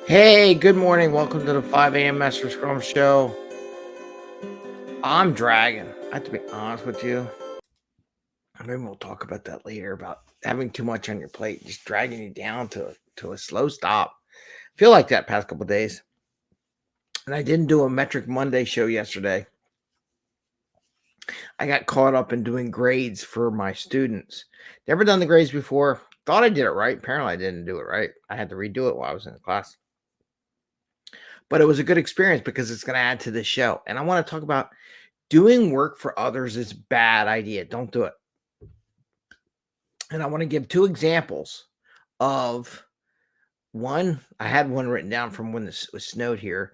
Hey, good morning. Welcome to the 5 a.m. Mester Scrum Show. I'm dragging. I have to be honest with you. Maybe we'll talk about that later about having too much on your plate, just dragging you down to a slow stop. Feel like that past couple of days. And I didn't do a Metric Monday show yesterday. I got caught up in doing grades for my students. Never done the grades before. Thought I did it right. Apparently, I didn't do it right. I had to redo it while I was in the class. But it was a good experience because it's going to add to the show. And I want to talk about doing work for others is a bad idea. Don't do it. And I want to give two examples of one. I had one written down from when this was snowed here,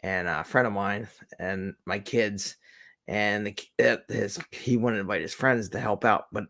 and a friend of mine and my kids, and he wanted to invite his friends to help out, but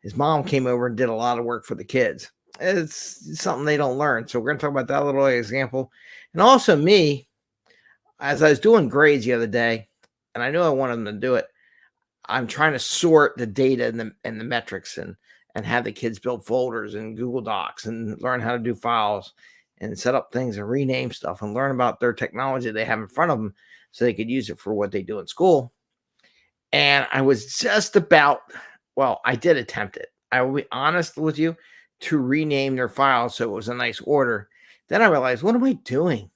his mom came over and did a lot of work for the kids. It's something they don't learn. So we're going to talk about that little example. And also me, as I was doing grades the other day, and I knew I wanted them to do it, I'm trying to sort the data and the metrics and have the kids build folders in Google Docs and learn how to do files and set up things and rename stuff and learn about their technology they have in front of them so they could use it for what they do in school. And I was just about, well, I did attempt it. I will be honest with you, to rename their files so it was a nice order. Then I realized, what am I doing?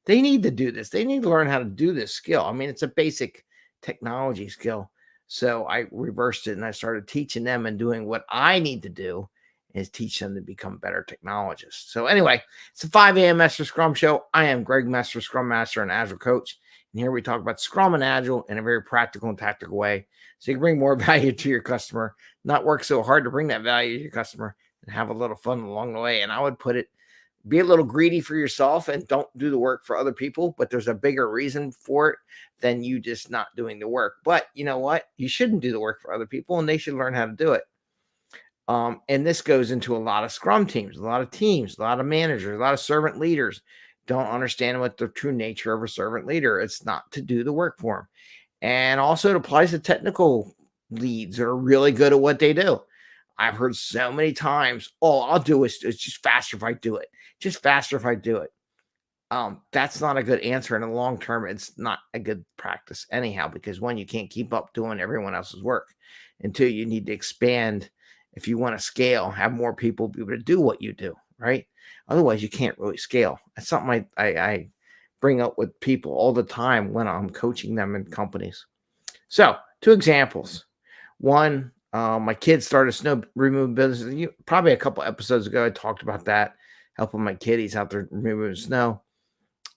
They need to do this. They need to learn how to do this skill. I mean, it's a basic technology skill. So I reversed it and I started teaching them and doing what I need to do is teach them to become better technologists. So anyway, it's a 5 a.m. Mester Scrum Show. I am Greg Mester, Scrum Master and Agile Coach. And here we talk about Scrum and Agile in a very practical and tactical way. So you can bring more value to your customer, not work so hard to bring that value to your customer and have a little fun along the way. And I would put it, be a little greedy for yourself and don't do the work for other people, but there's a bigger reason for it than you just not doing the work. But you know what? You shouldn't do the work for other people and they should learn how to do it. And this goes into a lot of Scrum teams, a lot of managers, a lot of servant leaders don't understand what the true nature of a servant leader. It's not to do the work for them. And also it applies to technical leads that are really good at what they do. I've heard so many times, oh, I'll do it. It's just faster if I do it. Just faster if I do it. That's not a good answer. In the long term, it's not a good practice anyhow, because one, you can't keep up doing everyone else's work. And two, you need to expand if you want to scale, have more people be able to do what you do, right? Otherwise, you can't really scale. That's something I bring up with people all the time when I'm coaching them in companies. So, two examples. One, my kids started snow removing business. Probably a couple episodes ago, I talked about that, helping my kiddies out there removing snow,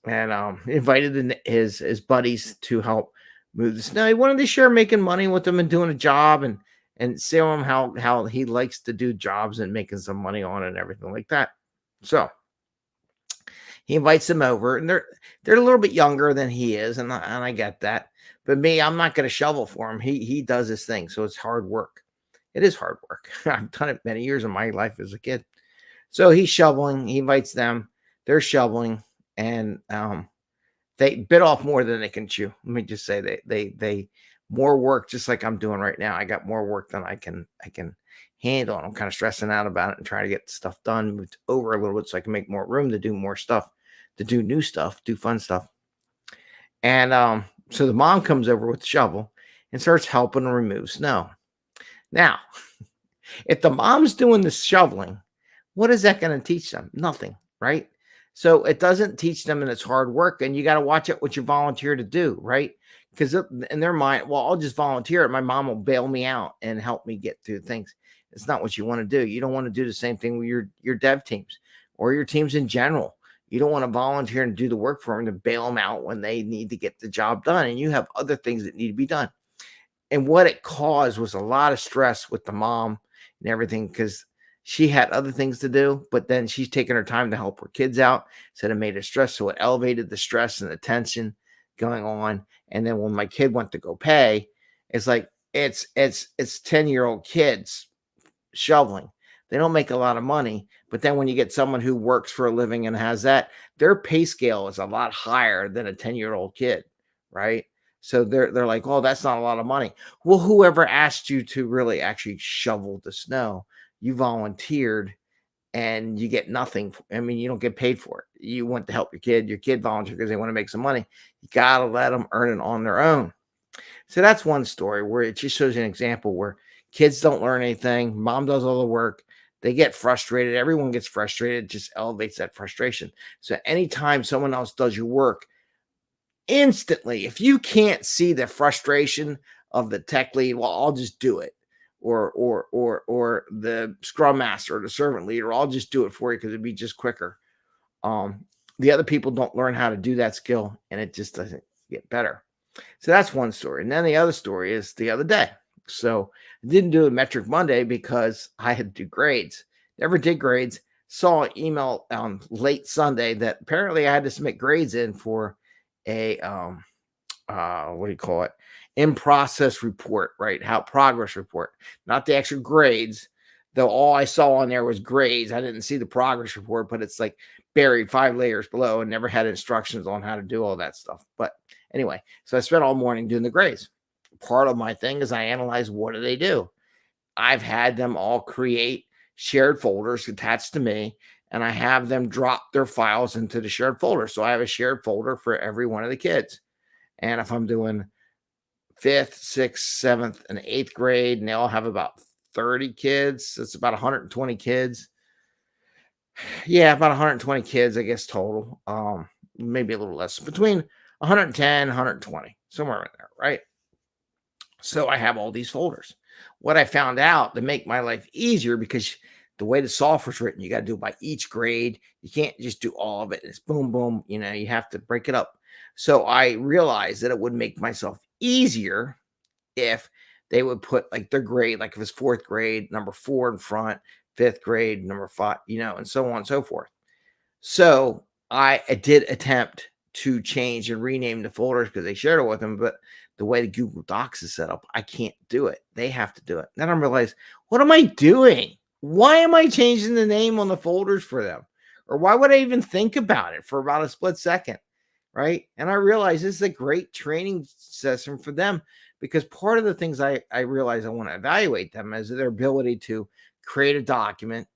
and invited his buddies to help move the snow. He wanted to share making money with them and doing a job and show him how he likes to do jobs and making some money on it and everything like that. So he invites them over, and they're a little bit younger than he is, and I get that. But me, I'm not going to shovel for him. He does his thing, so it's hard work. It is hard work. I've done it many years of my life as a kid. So he's shoveling. He invites them. They're shoveling, and they bit off more than they can chew. Let me just say they more work, just like I'm doing right now. I got more work than I can handle. And I'm kind of stressing out about it and trying to get stuff done, moved over a little bit so I can make more room to do more stuff, to do new stuff, do fun stuff. And so the mom comes over with the shovel and starts helping to remove snow. Now, if the mom's doing the shoveling, what is that going to teach them? Nothing, right? So it doesn't teach them, and it's hard work. And you got to watch it what you volunteer to do, right? Because in their mind, well, I'll just volunteer it. My mom will bail me out and help me get through things. It's not what you want to do. You don't want to do the same thing with your dev teams or your teams in general. You don't want to volunteer and do the work for them to bail them out when they need to get the job done. And you have other things that need to be done. And what it caused was a lot of stress with the mom and everything, because she had other things to do, but then she's taking her time to help her kids out. So it made her stress. So it elevated the stress and the tension going on. And then when my kid went to go pay, it's like it's 10-year-old kids shoveling. They don't make a lot of money. But then when you get someone who works for a living and has that, their pay scale is a lot higher than a 10-year-old kid, right? So they're like, oh, that's not a lot of money. Well, whoever asked you to really actually shovel the snow, you volunteered, and you get nothing. I mean, you don't get paid for it. You want to help your kid volunteer because they want to make some money. You got to let them earn it on their own. So that's one story where it just shows you an example where kids don't learn anything. Mom does all the work. They get frustrated. Everyone gets frustrated. It just elevates that frustration. So anytime someone else does your work, instantly, if you can't see the frustration of the tech lead, well, I'll just do it. Or the scrum master or the servant leader, I'll just do it for you because it'd be just quicker. Um, the other people don't learn how to do that skill, and it just doesn't get better. So that's one story. And then the other story is the other day. So I didn't do a metric Monday because I had to do grades. Never did grades. Saw an email on late Sunday that apparently I had to submit grades in for a what do you call it? In process report, right? How progress report, not the actual grades. Though all I saw on there was grades. I didn't see the progress report, but it's like buried 5 layers below and never had instructions on how to do all that stuff. But anyway, so I spent all morning doing the grades. Part of my thing is I analyze what do they do. I've had them all create shared folders attached to me, and I have them drop their files into the shared folder. So I have a shared folder for every one of the kids. And if I'm doing fifth, sixth, seventh, and eighth grade, and they all have about 30 kids, it's about 120 kids. Yeah, about 120 kids, I guess, total. Maybe a little less, between 110, 120, somewhere in there, right? So I have all these folders. What I found out to make my life easier, because the way the software's written, you got to do it by each grade. You can't just do all of it. It's boom, boom. You have to break it up. So I realized that it would make myself easier if they would put like their grade, like if it's fourth grade, number 4 in front, fifth grade, number 5, and so on and so forth. So I did attempt to change and rename the folders because they shared it with them, but the way the Google Docs is set up, I can't do it. They have to do it. Then I realized, what am I doing? Why am I changing the name on the folders for them? Or why would I even think about it for about a split second? Right. And I realized this is a great training session for them, because part of the things I realize I want to evaluate them is their ability to create a document,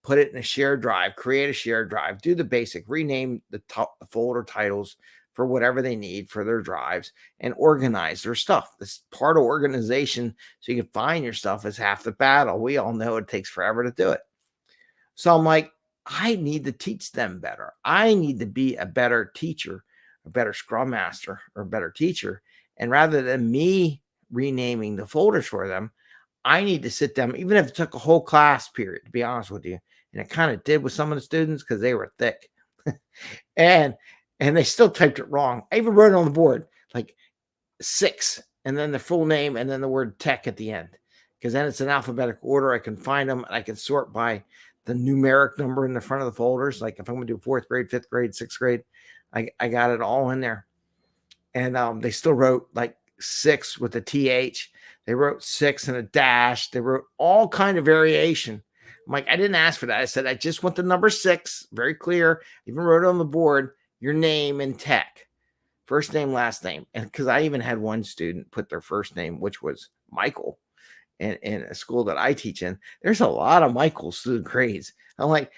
put it in a shared drive, create a shared drive, do the basic, rename the folder titles for whatever they need for their drives, and organize their stuff. This part of organization, so you can find your stuff, is half the battle. We all know it takes forever to do it. So I'm like, I need to teach them better. I need to be a better teacher, a better scrum master, or a better teacher. And rather than me renaming the folders for them, I need to sit down, even if it took a whole class period, to be honest with you. And it kind of did with some of the students because they were thick. and they still typed it wrong. I even wrote it on the board, like 6, and then the full name, and then the word tech at the end. Because then it's in alphabetical order. I can find them. I can sort by the numeric number in the front of the folders. Like if I'm going to do 4th grade, 5th grade, 6th grade, I got it all in there. And they still wrote like 6 with a TH. They wrote 6 and a dash. They wrote all kind of variation. I'm like, I didn't ask for that. I said, I just want the number 6, very clear. Even wrote it on the board, your name and tech, first name, last name. And because I even had one student put their first name, which was Michael, in a school that I teach in. There's a lot of Michaels through the grades. I'm like,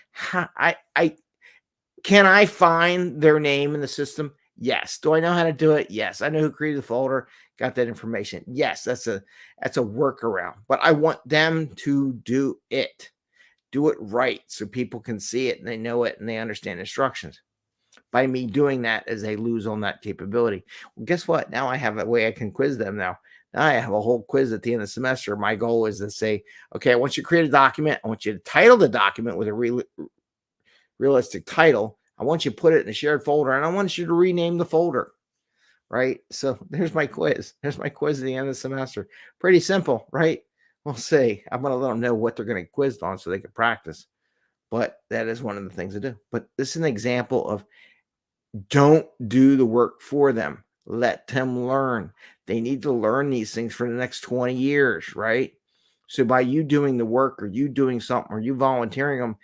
can I find their name in the system? Yes. Do I know how to do it? Yes. I know who created the folder, got that information. Yes, that's a workaround. But I want them to do it right, so people can see it and they know it and they understand instructions. By me doing that, as they lose on that capability. Well, guess what? Now I have a way I can quiz them now. Now I have a whole quiz at the end of the semester. My goal is to say, okay, I want you to create a document. I want you to title the document with a realistic title. I want you to put it in a shared folder, and I want you to rename the folder. Right? So there's my quiz. There's my quiz at the end of the semester. Pretty simple, right? We'll see. I'm going to let them know what they're going to get quizzed on so they can practice. But that is one of the things to do. But this is an example of, don't do the work for them. Let them learn. They need to learn these things for the next 20 years, right? So by you doing the work, or you doing something, or you volunteering them,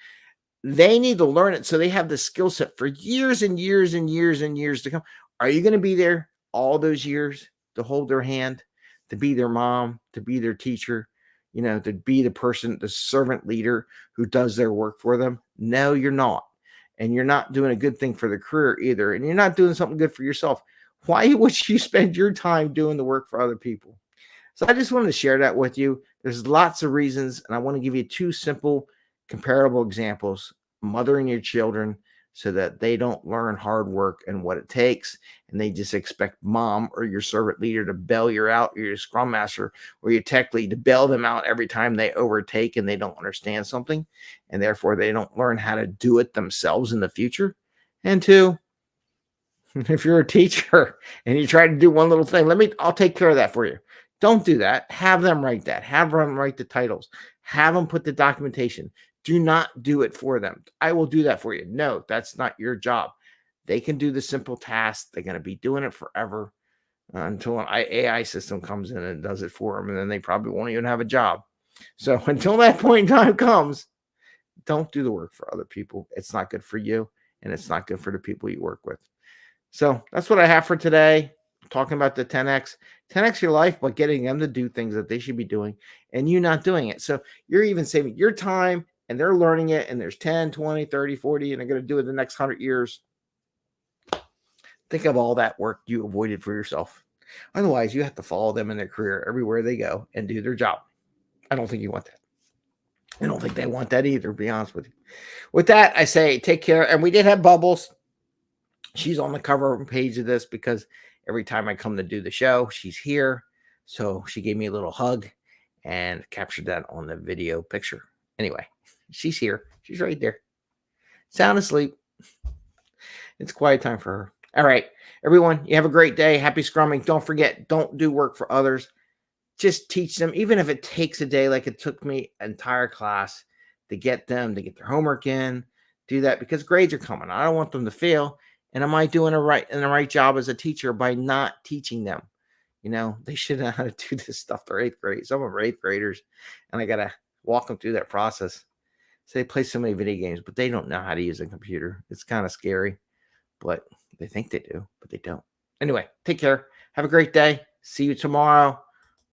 they need to learn it so they have the skill set for years and years and years and years to come. Are you going to be there all those years to hold their hand, to be their mom, to be their teacher? to be the person, the servant leader who does their work for them. No, you're not. And you're not doing a good thing for the career either. And you're not doing something good for yourself. Why would you spend your time doing the work for other people? So I just wanted to share that with you. There's lots of reasons, and I want to give you two simple, comparable examples: mothering your children so that they don't learn hard work and what it takes, and they just expect mom or your servant leader to bail you out, or your scrum master or your tech lead to bail them out every time they overtake and they don't understand something, and therefore they don't learn how to do it themselves in the future. And two, if you're a teacher and you try to do one little thing, I'll take care of that for you. Don't do that. Have them write that. Have them write the titles. Have them put the documentation. Do not do it for them. I will do that for you. No, that's not your job. They can do the simple tasks. They're going to be doing it forever until an AI system comes in and does it for them. And then they probably won't even have a job. So until that point in time comes, don't do the work for other people. It's not good for you, and it's not good for the people you work with. So that's what I have for today. Talking about the 10x your life, but getting them to do things that they should be doing and you not doing it. So you're even saving your time, and they're learning it, and there's 10, 20, 30, 40, and they're going to do it the next 100 years. Think of all that work you avoided for yourself. Otherwise, you have to follow them in their career everywhere they go and do their job. I don't think you want that. I don't think they want that either, to be honest with you. With that, I say take care. And we did have Bubbles. She's on the cover page of this because every time I come to do the show, she's here. So she gave me a little hug and captured that on the video picture. Anyway, she's here. She's right there. Sound asleep. It's quiet time for her. All right, everyone, you have a great day. Happy scrumming. Don't forget, don't do work for others. Just teach them, even if it takes a day, like it took me an entire class to get them to get their homework in. Do that because grades are coming. I don't want them to fail. And am I doing the right job as a teacher by not teaching them? They should know how to do this stuff. They're eighth grade. Some of them are eighth graders, and I gotta walk them through that process. So they play so many video games, but they don't know how to use a computer. It's kind of scary, but they think they do, but they don't. Anyway, take care. Have a great day. See you tomorrow.